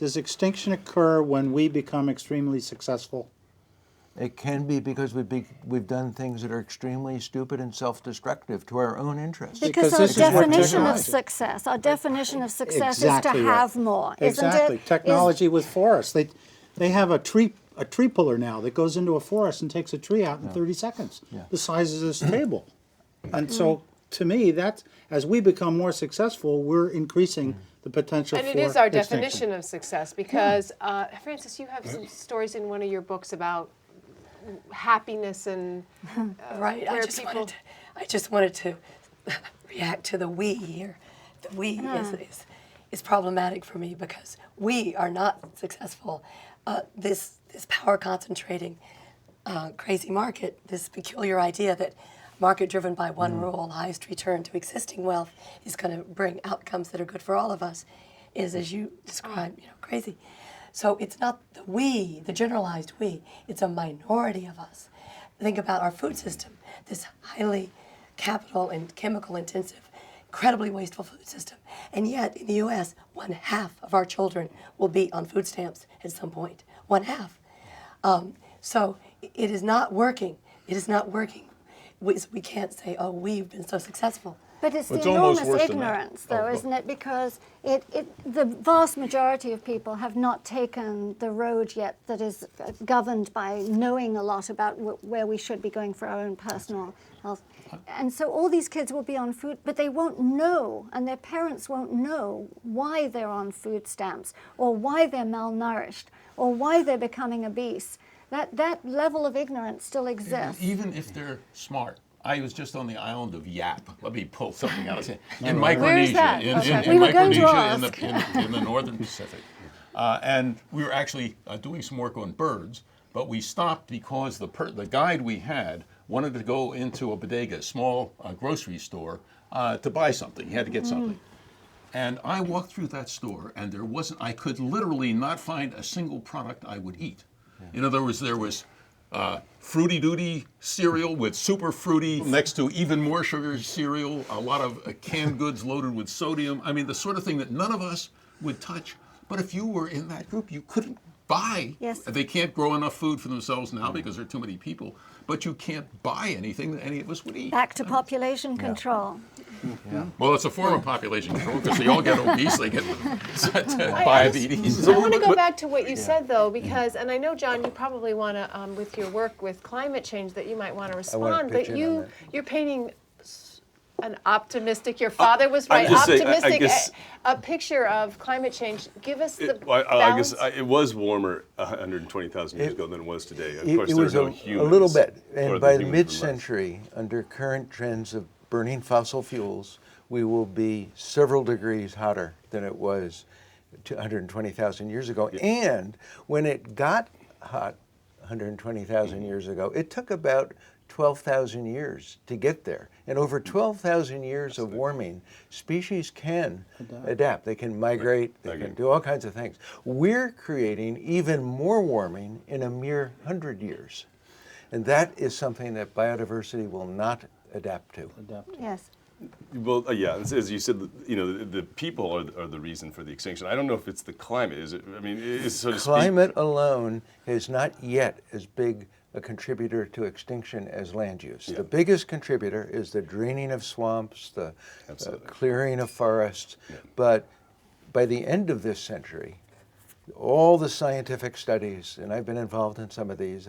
Does extinction occur when we become extremely successful? It can be because we've done things that are extremely stupid and self-destructive to our own interests. Because Because this our is what definition of technology- success, our definition of success Exactly is to right. have more, isn't Exactly. it? Technology with forests. They have a tree puller now that goes into a forest and takes a tree out in 30 seconds, the size of this table. And so, to me, that's, as we become more successful, we're increasing the potential for And it is our extinction. definition of success because, Francis, you have some stories in one of your books about happiness and Right. where I just wanted to react to the we here. The we is problematic for me because we are not successful. This power concentrating crazy market, this peculiar idea that market driven by one rule, highest return to existing wealth, is going to bring outcomes that are good for all of us, is, as you described, crazy. So it's not the we, the generalized we, it's a minority of us. Think about our food system, this highly capital and chemical intensive, incredibly wasteful food system. And yet in the US, 1/2 of our children will be on food stamps at some point. 1/2. So it is not working. It is not working. We can't say, oh, we've been so successful. But it's the It's almost enormous worse than that. ignorance, though, isn't it? Because the vast majority of people have not taken the road yet that is governed by knowing a lot about where we should be going for our own personal health. And so all these kids will be on food, but they won't know, and their parents won't know why they're on food stamps, or why they're malnourished, or why they're becoming obese. That level of ignorance still exists. Even if they're smart. I was just on the island of Yap. Let me pull something out. In Where is Micronesia, that? in Okay. We were going to Micronesia in the northern Pacific. And we were actually doing some work on birds, but we stopped because the guide we had wanted to go into a bodega, a small grocery store, to buy something. He had to get something. And I walked through that store, and I could literally not find a single product I would eat. In other words, there was Fruity Duty cereal with super fruity next to even more sugar cereal, a lot of canned goods loaded with sodium. I mean, the sort of thing that none of us would touch. But if you were in that group, you couldn't buy. Yes. They can't grow enough food for themselves now because there are too many people. But you can't buy anything that any of us would eat. Back to population control. Well, it's a form of population control because they all get obese, they get diabetes. I want to go back to what you said, though, because, and I know, John, you probably want to, with your work with climate change, that you might want to respond, pitch but in on that. you're painting an optimistic, your father was I'm right, just saying, I optimistic, guess- a picture of climate change. Give us the I balance. guess it was warmer 120,000 years ago than it was today. Of It course, there was were no a humans. little bit. or And the by the humans were less. mid-century, under current trends of burning fossil fuels, we will be several degrees hotter than it was 120,000 years ago. And when it got hot 120,000 years ago, it took about 12,000 years to get there. And over 12,000 years of warming, species can adapt. They can migrate, they can do all kinds of things. We're creating even more warming in a mere 100 years. And that is something that biodiversity will not adapt to. Yes. Well, yeah, as you said, the people are the reason for the extinction. I don't know if it's the climate. Is it? I mean, is so to speak. Climate alone is not yet as big a contributor to extinction as land use. Yeah. The biggest contributor is the draining of swamps, the clearing of forests. Yeah. But by the end of this century, all the scientific studies, and I've been involved in some of these,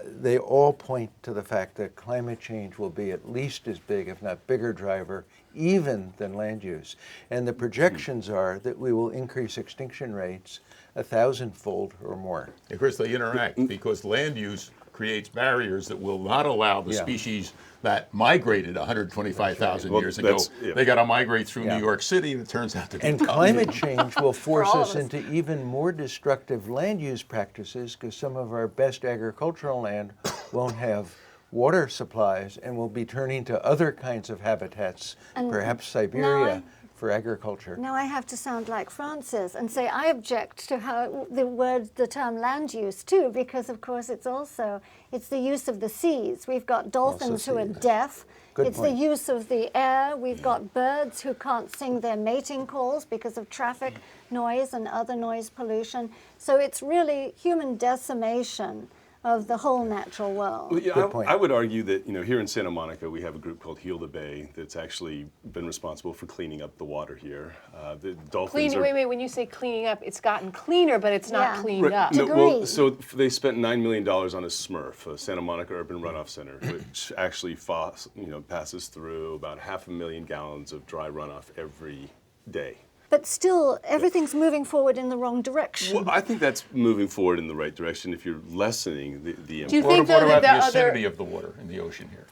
they all point to the fact that climate change will be at least as big, if not bigger driver, even than land use. And the projections are that we will increase extinction rates 1,000-fold or more. Of course, they interact because land use creates barriers that will not allow the Yeah. species that migrated 125,000 Well, years ago. that's- yeah. They got to migrate through Yeah. New York City, and it turns out to be And tough. climate change will force all of us us. into even more destructive land use practices because some of our best agricultural land won't have water supplies and will be turning to other kinds of habitats, perhaps Siberia, for agriculture. Now I have to sound like Francis and say I object to how the term land use too, because of course it's the use of the seas. We've got dolphins who are seas. deaf. Good It's point. the use of the air. We've got birds who can't sing their mating calls because of traffic noise and other noise pollution. So it's really human decimation of the whole natural world. Well, yeah, Good point. I would argue that here in Santa Monica we have a group called Heal the Bay that's actually been responsible for cleaning up the water here. The dolphins are. Wait, when you say cleaning up, it's gotten cleaner, but it's not Yeah. cleaned up. No, well, Degree. so they spent $9 million on a SMRF, a Santa Monica Urban Runoff Center, which actually passes through about 500,000 gallons of dry runoff every day. But still, everything's moving forward in the wrong direction. Well, I think that's moving forward in the right direction if you're lessening the Do you impact. think, What though, about that the the acidity other... of the water in the ocean here?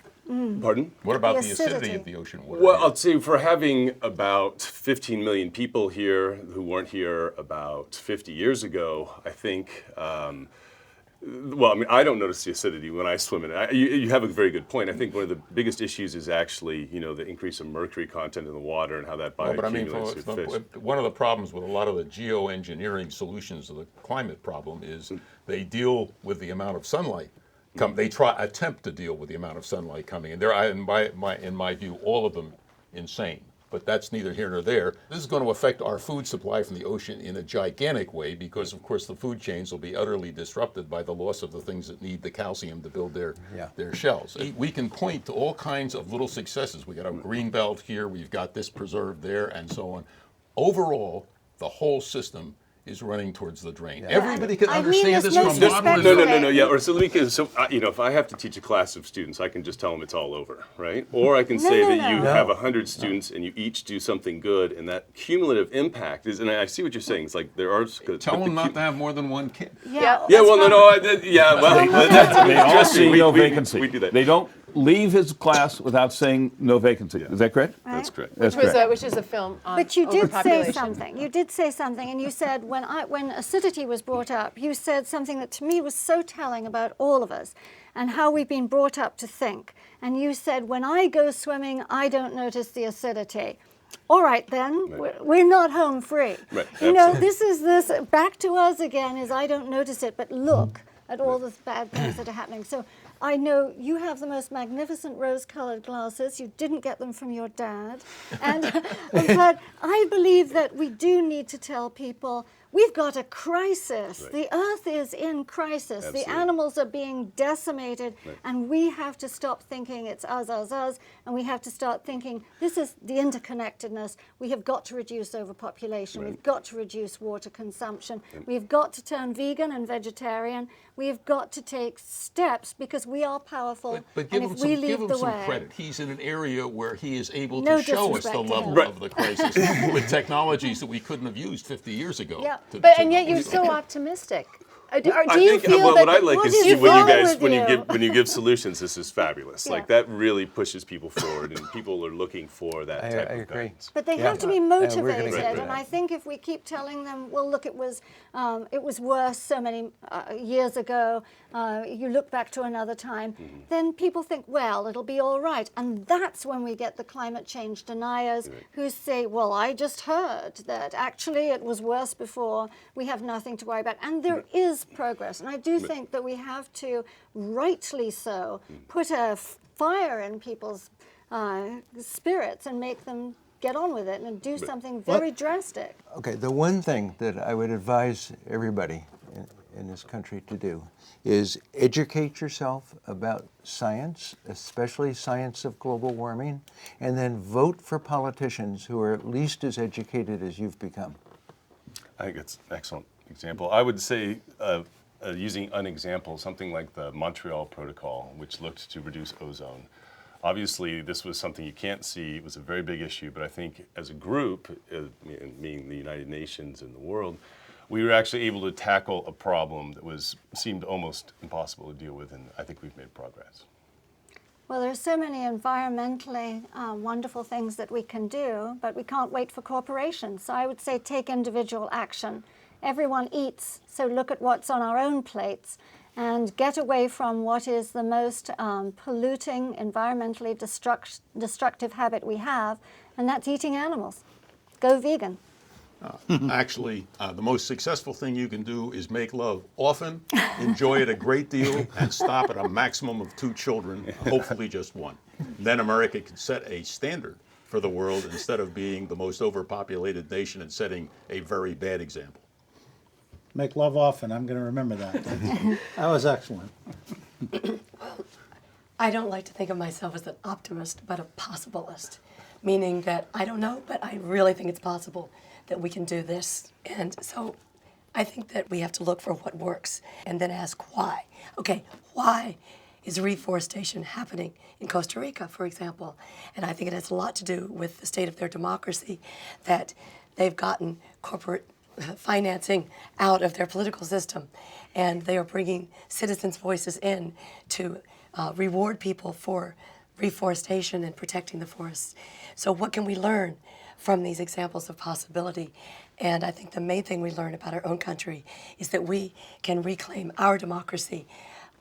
Pardon? What about The the acidity acidity. of the ocean water? Well, here? I'll say for having about 15 million people here who weren't here about 50 years ago, I think, well, I mean, I don't notice the acidity when I swim in it. You have a very good point. I think one of the biggest issues is actually, the increase of mercury content in the water and how that Well, but I mean, bioaccumulates with fish. one of the problems with a lot of the geoengineering solutions of the climate problem is they deal with the amount of sunlight. They attempt to deal with the amount of sunlight coming in. They're, in my view, all of them insane. But that's neither here nor there. This is going to affect our food supply from the ocean in a gigantic way because, of course, the food chains will be utterly disrupted by the loss of the things that need the calcium to build their shells. We can point to all kinds of little successes. We got a green belt here, we've got this preserved there, and so on. Overall, the whole system is running towards the drain. Everybody can I mean understand this this from most modern. respectfully. No. Yeah. Or so let me. If I have to teach a class of students, I can just tell them it's all over, right? Or I can say no, that you no. have 100 students and you each do something good, and that cumulative impact is. And I see what you're saying. It's like there are. Tell them not to have more than one kid. Yeah. Yeah. Well, no. That's They all say no we vacancy. We do that. They don't leave his class without saying no vacancy. Is that correct? That's correct. That's correct. Which is a film on But you did say overpopulation. something. You did say something, and you said when acidity was brought up, you said something that to me was so telling about all of us and how we've been brought up to think. And you said, when I go swimming, I don't notice the acidity. All right, then, we're not home free. Right, This is this back to us again is I don't notice it, but look at all the bad things that are happening. So I know you have the most magnificent rose-colored glasses. You didn't get them from your dad. But I believe that we do need to tell people we've got a crisis. Right. The earth is in crisis. Absolutely. The animals are being decimated, and we have to stop thinking it's us, and we have to start thinking this is the interconnectedness. We have got to reduce overpopulation. We've got to reduce water consumption. We've got to turn vegan and vegetarian. We've got to take steps because we are powerful, But give and him if we some, lead give him the some way, credit. He's in an area where he is able No to show us the disrespect to level him. of the crisis with technologies that we couldn't have used 50 years ago. Yeah. And yet you're so optimistic. Do I you think feel what that I like what is is when you wrong guys with when you? you give solutions. This is fabulous. Like Yeah. that really pushes people forward, and people are looking for that type I of agree. guidance. But they Yeah. have to be And we're gonna motivated, get to and that. I think if we keep telling them, well, look, it was worse so many years ago. You look back to another time, then people think, well, it'll be all right, and that's when we get the climate change deniers who say, well, I just heard that actually it was worse before. We have nothing to worry about, and there is progress, and I do think that we have to, rightly so, put a fire in people's spirits and make them get on with it and do something very drastic. Okay, the one thing that I would advise everybody in this country to do is educate yourself about science, especially science of global warming, and then vote for politicians who are at least as educated as you've become. I think it's an excellent example. I would say, using an example, something like the Montreal Protocol, which looked to reduce ozone. Obviously, this was something you can't see. It was a very big issue, but I think as a group, meaning the United Nations and the world, we were actually able to tackle a problem that seemed almost impossible to deal with, and I think we've made progress. Well, there are so many environmentally wonderful things that we can do, but we can't wait for corporations. So I would say take individual action. Everyone eats, so look at what's on our own plates and get away from what is the most polluting, environmentally destructive habit we have, and that's eating animals. Go vegan. Actually, the most successful thing you can do is make love often, enjoy it a great deal, and stop at a maximum of 2 children, hopefully just 1. Then America can set a standard for the world instead of being the most overpopulated nation and setting a very bad example. Make love often. I'm going to remember that. That was excellent. I don't like to think of myself as an optimist, but a possibilist, meaning that I don't know, but I really think it's possible that we can do this. And so I think that we have to look for what works and then ask why. Okay, why is reforestation happening in Costa Rica, for example? And I think it has a lot to do with the state of their democracy, that they've gotten corporate financing out of their political system, and they are bringing citizens' voices in to reward people for reforestation and protecting the forests. So what can we learn from these examples of possibility? And I think the main thing we learn about our own country is that we can reclaim our democracy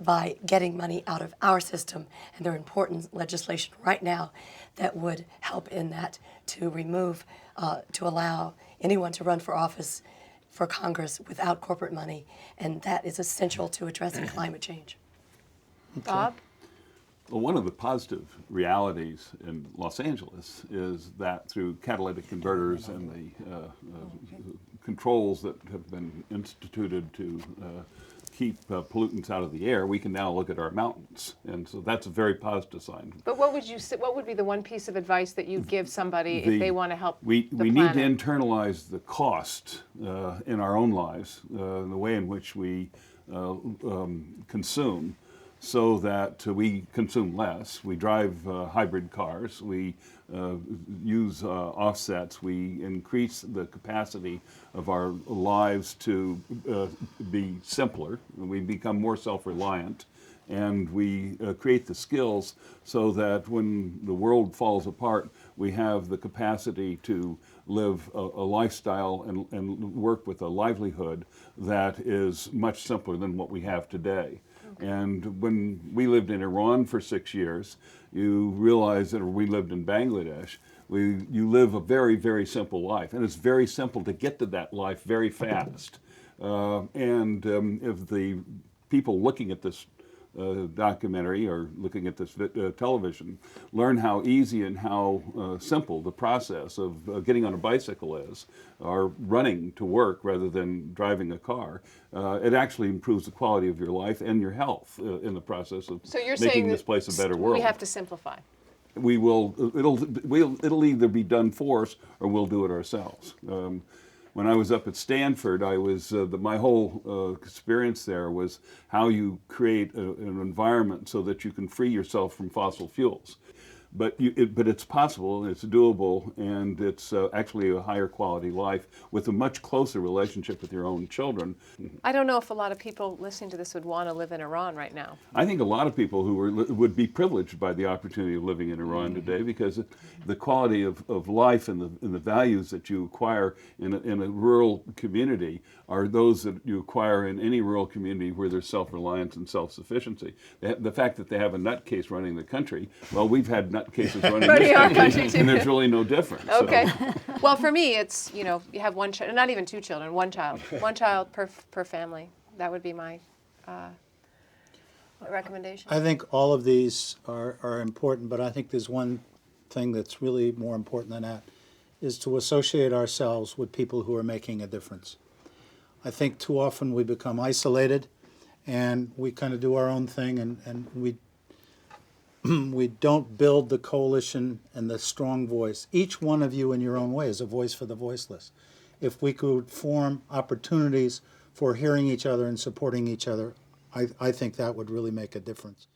by getting money out of our system. And there are important legislation right now that would help in that, to remove, to allow anyone to run for office for Congress without corporate money. And that is essential to addressing climate change. Bob? Well, one of the positive realities in Los Angeles is that through catalytic converters and the controls that have been instituted to keep pollutants out of the air, we can now look at our mountains, and so that's a very positive sign. But what would you say, what would be the one piece of advice that you'd give somebody if they want to help We the need planet? to internalize the cost in our own lives, the way in which we consume, so that we consume less. We drive hybrid cars. We use offsets. We increase the capacity of our lives to be simpler. We become more self-reliant, and we create the skills so that when the world falls apart, we have the capacity to live a lifestyle and work with a livelihood that is much simpler than what we have today. And when we lived in Iran for 6 years, you realize that, or we lived in Bangladesh, you live a very, very simple life. And it's very simple to get to that life very fast. If the people looking at this documentary or looking at this television learn how easy and how simple the process of getting on a bicycle is, or running to work rather than driving a car, it actually improves the quality of your life and your health in the process of So you're making saying this place a better world. we have to simplify. We will. It'll either be done for us or we'll do it ourselves. When I was up at Stanford, I was my whole experience there was how you create an environment so that you can free yourself from fossil fuels. But it's possible, it's doable, and it's actually a higher quality life with a much closer relationship with your own children. I don't know if a lot of people listening to this would want to live in Iran right now. I think a lot of people who would be privileged by the opportunity of living in Iran today, because the quality of life and the values that you acquire in a rural community are those that you acquire in any rural community where there's self-reliance and self-sufficiency. The fact that they have a nutcase running the country, well, we've had nutcases running this country, and there's really no difference. Okay. Well, for me, it's, you have one child, not even two children, one child per family. That would be my recommendation. I think all of these are important, but I think there's one thing that's really more important than that, is to associate ourselves with people who are making a difference. I think too often we become isolated and we kind of do our own thing, and we don't build the coalition and the strong voice. Each one of you in your own way is a voice for the voiceless. If we could form opportunities for hearing each other and supporting each other, I think that would really make a difference.